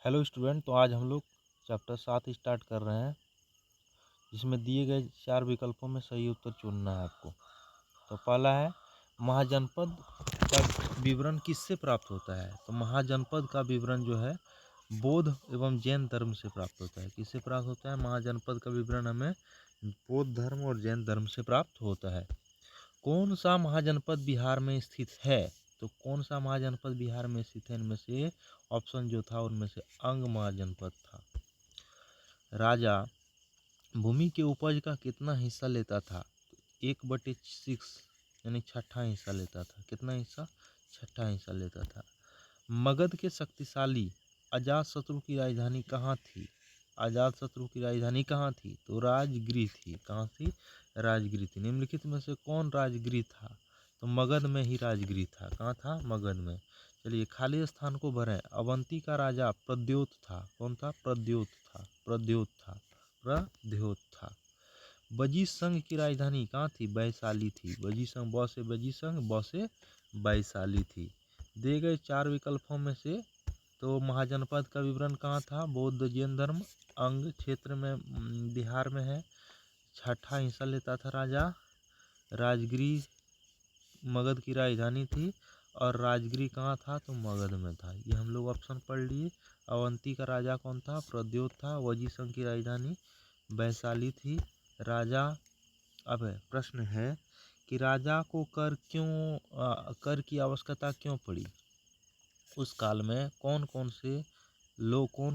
Hello student, तो आज हम लोग चैप्टर 7 स्टार्ट कर रहे हैं, जिसमें दिए गए 4 विकल्पों में सही उत्तर चुनना है आपको। तो पहला है, महाजनपद का विवरण किससे प्राप्त होता है? तो महाजनपद का विवरण जो है बौद्ध एवं जैन धर्म से प्राप्त होता है। किससे प्राप्त होता है? महाजनपद का विवरण हमें बौद्ध धर्म और जैन धर्म से प्राप्त होता है। कौन सा महाजनपद बिहार में स्थित है? तो कौन सा महाजनपद बिहार में स्थित है? इनमें से ऑप्शन जो था उनमें से अंग महाजनपद था। राजा भूमि के उपज का कितना हिस्सा लेता था? 1/6 यानी छठा हिस्सा लेता था। कितना हिस्सा? छठा हिस्सा लेता था। मगध के शक्तिशाली अजातशत्रु की राजधानी कहाँ थी? अजातशत्रु की राजधानी कहाँ थी? तो राजगृह थी। कहाँ थी? राजगृह थी। निम्नलिखित में से कौन राजगृह था? तो मगध में ही राजगृह था। कहाँ था? मगध में। चलिए, खाली स्थान को भरें। अवंती का राजा प्रद्योत था। कौन था? प्रद्योत था। प्रद्योत था। प्रद्योत था। बजी संघ की राजधानी कहाँ थी? वैशाली थी। बजी संघ, ब से बजी संघ, ब से वैशाली थी। दिए गए 4 विकल्पों में से तो महाजनपद का विवरण कहाँ था? बौद्ध जैन धर्म अंग क्षेत्र में बिहार में है। छठा हिस्सा लेता था राजा। राजगृह मगध की राजधानी थी और राजगृह कहाँ था? तो मगध में था। ये हम लोग ऑप्शन पढ़ लिए। अवंती का राजा कौन था? प्रद्योत था। वजी संघ की राजधानी वैशाली थी। राजा, अब प्रश्न है कि राजा को कर की आवश्यकता क्यों पड़ी? उस काल में कौन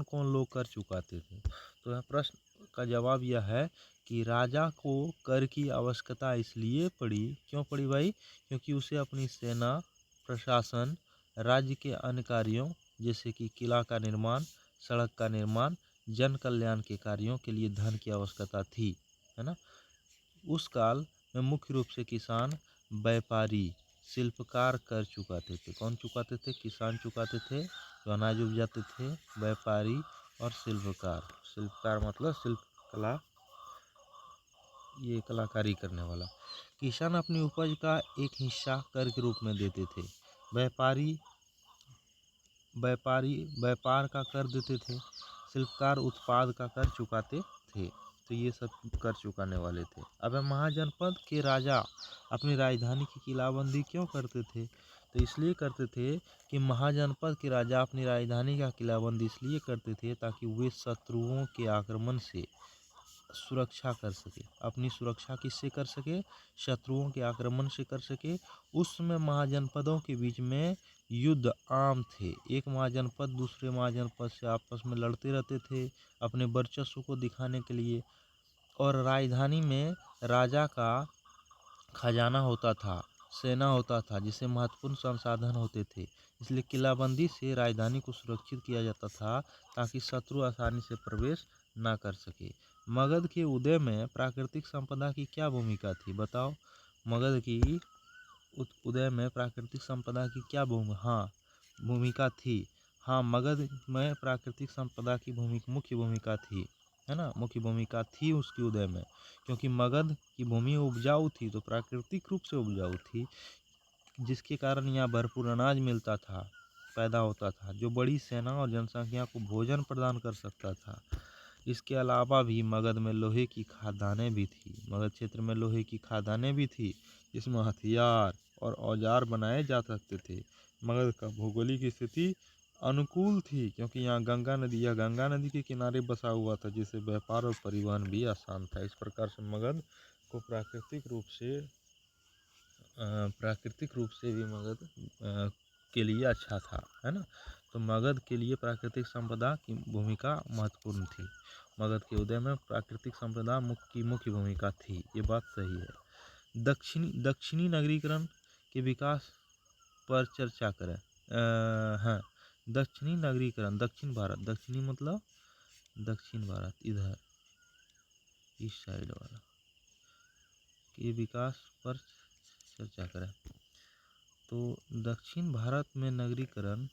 कौन लोग कर चुकाते थे? तो यह प्रश्न का जवाब यह है कि राजा को कर की आवश्यकता इसलिए पड़ी। क्यों पड़ी भाई? क्योंकि उसे अपनी सेना, प्रशासन, राज्य के अन्य कार्यों जैसे कि किला का निर्माण, सड़क का निर्माण, जन कल्याण के कार्यों के लिए धन की आवश्यकता थी, है ना। उस काल में मुख्य रूप से किसान, व्यापारी, शिल्पकार कर चुकाते थे। कौन चुकाते थे? किसान चुकाते थे जो अनाज उपजाते थे। व्यापारी और शिल्पकार। शिल्पकार मतलब शिल्प कला, ये कलाकारी करने वाला। किसान अपनी उपज का एक हिस्सा कर के रूप में देते थे। व्यापारी व्यापारी व्यापार का कर देते थे। शिल्पकार उत्पाद का कर चुकाते थे। तो ये सब कर चुकाने वाले थे। अब महाजनपद के राजा अपनी राजधानी की किलाबंदी क्यों करते थे? तो इसलिए करते थे कि महाजनपद के राजा अपनी राजधानी का किलाबंदी इसलिए करते थे ताकि वे शत्रुओं के आक्रमण से सुरक्षा कर सके। अपनी सुरक्षा किससे कर सके? शत्रुओं के आक्रमण से कर सके। उस समय महाजनपदों के बीच में युद्ध आम थे। एक महाजनपद दूसरे महाजनपद से आपस में लड़ते रहते थे अपने वर्चस्व को दिखाने के लिए। और राजधानी में राजा का खजाना होता था, सेना होता था, जिससे महत्वपूर्ण संसाधन होते थे। इसलिए किलाबंदी से राजधानी को सुरक्षित किया जाता था ताकि शत्रु आसानी से प्रवेश ना कर सके। मगध के उदय में प्राकृतिक संपदा की क्या भूमिका थी? बताओ, मगध की उदय में प्राकृतिक संपदा की क्या भूमिका थी? हाँ, मगध में प्राकृतिक संपदा की मुख्य भूमिका थी, है ना। मुख्य भूमिका थी उसके उदय में, क्योंकि मगध की भूमि उपजाऊ थी, तो प्राकृतिक रूप से उपजाऊ थी, जिसके कारण यहाँ भरपूर अनाज मिलता था, पैदा होता था, जो बड़ी सेना और जनसंख्या को भोजन प्रदान कर सकता था। इसके अलावा भी मगध में लोहे की खदानें भी थी। मगध क्षेत्र में लोहे की खदानें भी थी, जिसमें हथियार और औजार बनाए जा सकते थे। मगध का भौगोलिक स्थिति अनुकूल थी, क्योंकि यहाँ गंगा नदी के किनारे बसा हुआ था, जिससे व्यापार और परिवहन भी आसान था। इस प्रकार से मगध को प्राकृतिक रूप से भी मगध के लिए अच्छा था, है ना। तो मगध के लिए प्राकृतिक संपदा की भूमिका महत्वपूर्ण थी। मगध के उदय में प्राकृतिक संपदा की मुख्य भूमिका थी, ये बात सही है। दक्षिणी नगरीकरण के विकास पर चर्चा करें। हाँ, दक्षिणी नगरीकरण, दक्षिण भारत, दक्षिणी मतलब दक्षिण भारत, इधर इस साइड वाला, के विकास पर चर्चा करें। तो दक्षिण भारत में नगरीकरण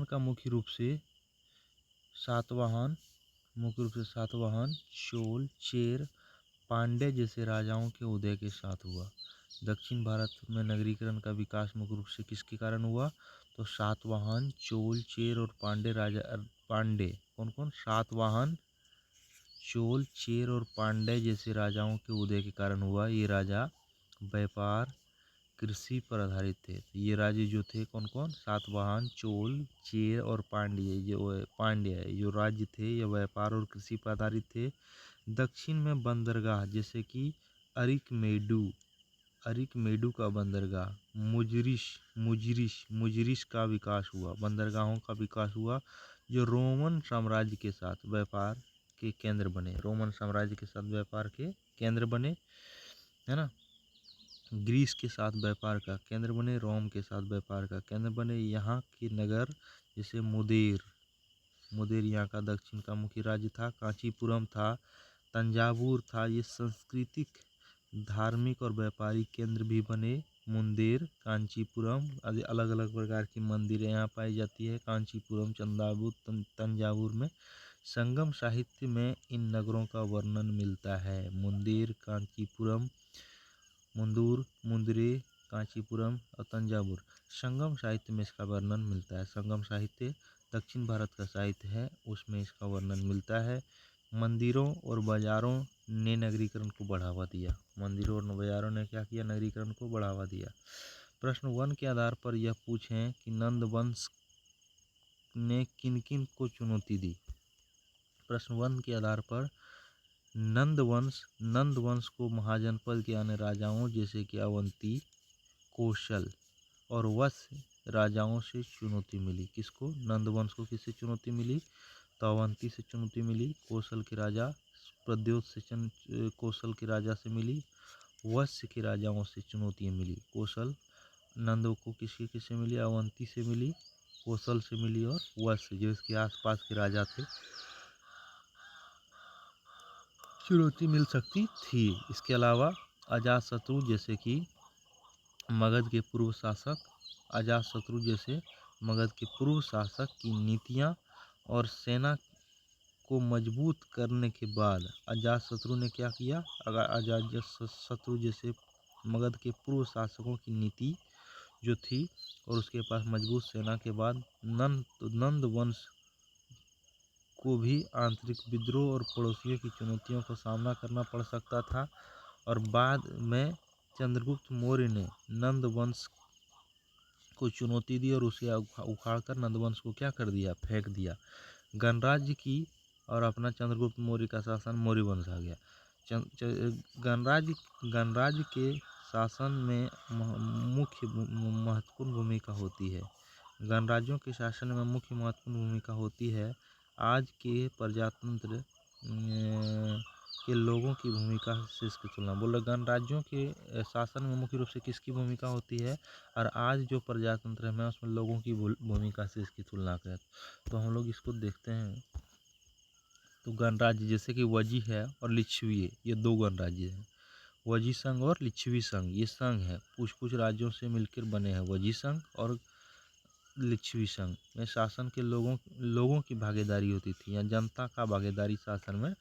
का मुख्य रूप से सातवाहन, चोल, चेर, पांड्य जैसे राजाओं के उदय के साथ हुआ। दक्षिण भारत में नगरीकरण का विकास मुख्य रूप से किसके कारण हुआ? तो सातवाहन, चोल, चेर और पांड्य राजा। पांड्य कौन कौन? सातवाहन, चोल, चेर और पांड्य जैसे राजाओं के उदय के कारण हुआ। ये राजा व्यापार, कृषि पर आधारित थे। ये राज्य जो थे कौन कौन? सातवाहन, चोल, चेर और पांड्य जो राज्य थे ये व्यापार और कृषि पर आधारित थे। दक्षिण में बंदरगाह जैसे कि अरिकमेडु का बंदरगाह, मुजरिश का विकास हुआ। बंदरगाहों का विकास हुआ जो रोमन साम्राज्य के साथ व्यापार के केंद्र बने। रोमन साम्राज्य के साथ व्यापार के केंद्र बने, है ना। ग्रीस के साथ व्यापार का केंद्र बने, रोम के साथ व्यापार का केंद्र बने। यहाँ के नगर जैसे मुदेर यहाँ का दक्षिण का मुख्य राज्य था। कांचीपुरम था, तंजावुर था। ये सांस्कृतिक, धार्मिक और व्यापारिक केंद्र भी बने। मुंदेर, कांचीपुरम आदि अलग अलग प्रकार की मंदिरें यहाँ पाई जाती है। कांचीपुरम, तंजावुर में। संगम साहित्य में इन नगरों का वर्णन मिलता है। मुंदेर, कांचीपुरम, मुंदरे, कांचीपुरम और तंजावुर। संगम साहित्य में इसका वर्णन मिलता है। संगम साहित्य दक्षिण भारत का साहित्य है, उसमें इसका वर्णन मिलता है। मंदिरों और बाजारों ने नगरीकरण को बढ़ावा दिया। मंदिरों और बाजारों ने क्या किया? नगरीकरण को बढ़ावा दिया। प्रश्न 1 के आधार पर यह पूछें कि नंद वंश ने किन किन को चुनौती दी। प्रश्न 1 के आधार पर नंद वंश को महाजनपद के अन्य राजाओं जैसे कि अवंती, कौशल और वत्स राजाओं से चुनौती मिली। किसको? नंद वंश को किससे चुनौती मिली? तो अवंती से चुनौती मिली, कौशल के राजा प्रद्योत से कौशल के राजा से मिली, वत्स के राजाओं से चुनौतियाँ मिली। कौशल नंद को किससे मिली? अवंती से मिली, कौशल से मिली और वत्स जो इसके आसपास के राजा थे चुनौती मिल सकती थी। इसके अलावा अजातशत्रु जैसे कि मगध के पूर्व शासक की नीतियाँ और सेना को मजबूत करने के बाद अजातशत्रु ने क्या किया? अजातशत्रु जैसे मगध के पूर्व शासकों की नीति जो थी और उसके पास मजबूत सेना के बाद नंद वंश को भी आंतरिक विद्रोह और पड़ोसियों की चुनौतियों का सामना करना पड़ सकता था। और बाद में चंद्रगुप्त मौर्य ने नंद वंश को चुनौती दी और उसे उखाड़कर नंद वंश को क्या कर दिया? फेंक दिया। गणराज्य की और अपना चंद्रगुप्त मौर्य का शासन मौर्य वंश आ गया। गणराज्य के शासन में मुख्य महत्वपूर्ण भूमिका होती है। गणराज्यों के शासन में मुख्य महत्वपूर्ण भूमिका होती है आज के प्रजातंत्र के लोगों की भूमिका से इसकी तुलना। बोले गणराज्यों के शासन में मुख्य रूप से किसकी भूमिका होती है? और आज जो प्रजातंत्र है उसमें लोगों की भूमिका से इसकी तुलना करें तो हम लोग इसको देखते हैं। तो गणराज्य जैसे कि वजी है और लिच्छवी है, ये दो गणराज्य हैं। वजी संघ और लिच्छवी संघ ये संघ है, कुछ राज्यों से मिलकर बने हैं। वजी संघ और लिच्छवी संघ में शासन के लोगों की भागीदारी होती थी या जनता का भागीदारी शासन में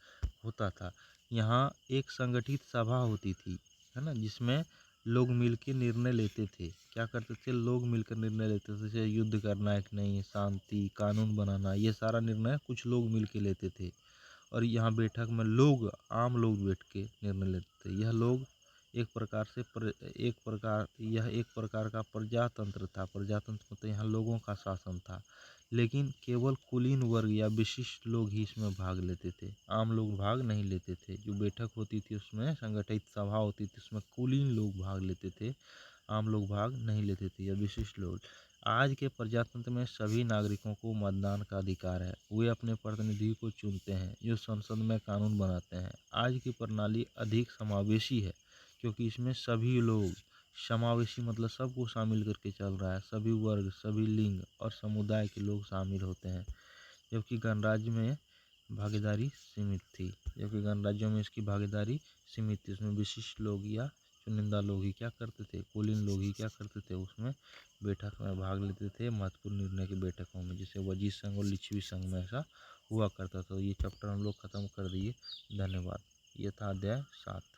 होता था। यहाँ एक संगठित सभा होती थी, है ना, जिसमें लोग मिलकर निर्णय लेते थे। क्या करते थे? लोग मिलकर निर्णय लेते थे, जैसे युद्ध करना है कि नहीं, शांति, कानून बनाना, ये सारा निर्णय कुछ लोग मिलकर लेते थे। और यहाँ बैठक में आम लोग बैठ के निर्णय लेते थे। यह एक प्रकार का प्रजातंत्र था। प्रजातंत्र मतलब यहाँ लोगों का शासन था, लेकिन केवल कुलीन वर्ग या विशिष्ट लोग ही इसमें भाग लेते थे, आम लोग भाग नहीं लेते थे। जो बैठक होती थी उसमें संगठित सभा होती थी, उसमें कुलीन लोग भाग लेते थे, आम लोग भाग नहीं लेते थे या विशिष्ट लोग। आज के प्रजातंत्र में सभी नागरिकों को मतदान का अधिकार है। वे अपने प्रतिनिधि को चुनते हैं जो संसद में कानून बनाते हैं। आज की प्रणाली अधिक समावेशी है क्योंकि इसमें सभी लोग, समावेशी मतलब सबको शामिल करके चल रहा है, सभी वर्ग, सभी लिंग और समुदाय के लोग शामिल होते हैं। जबकि गणराज्य में भागीदारी सीमित थी, इसकी भागीदारी सीमित थी। उसमें विशिष्ट लोग या चुनिंदा लोग ही क्या करते थे? कुलीन लोग ही क्या करते थे? उसमें बैठक में भाग लेते थे, महत्वपूर्ण निर्णय की बैठकों में, जैसे वजी संघ और लिच्छवी संघ में ऐसा हुआ करता था। ये चैप्टर हम लोग खत्म कर दिए। धन्यवाद। ये था अध्याय 7।